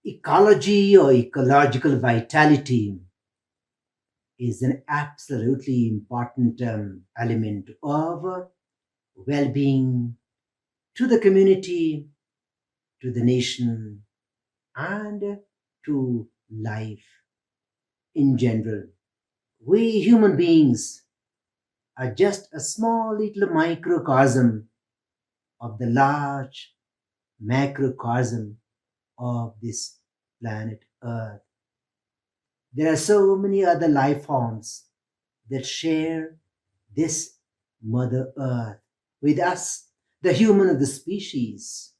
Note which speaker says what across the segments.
Speaker 1: Ecology or ecological vitality is an absolutely important element of well-being to the community, to the nation, and to life in general. We human beings are just a small little microcosm of the large macrocosm of this planet Earth. There are so many other life forms that share this Mother Earth with us, the human of the species.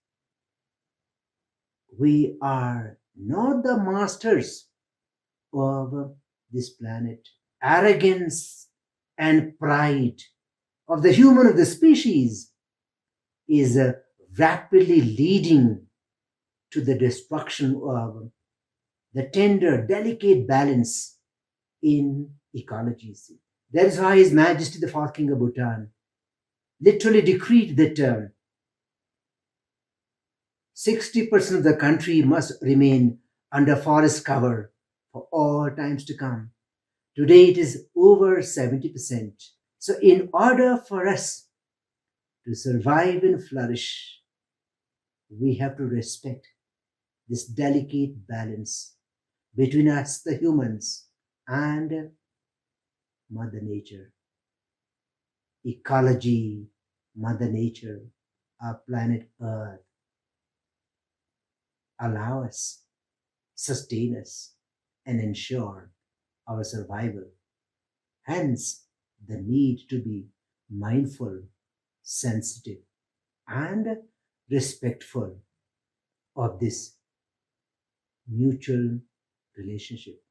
Speaker 1: We are not the masters of this planet. Arrogance and pride of the human of the species is rapidly leading to the destruction of the tender, delicate balance in ecologies. That is why His Majesty the Fourth King of Bhutan literally decreed that 60% of the country must remain under forest cover for all times to come. Today it is over 70%. So, in order for us to survive and flourish, we have to respect this delicate balance between us, the humans, and Mother Nature. Ecology, Mother Nature, our planet Earth allow us, sustain us, and ensure our survival. Hence, the need to be mindful, sensitive, and respectful of this mutual relationship.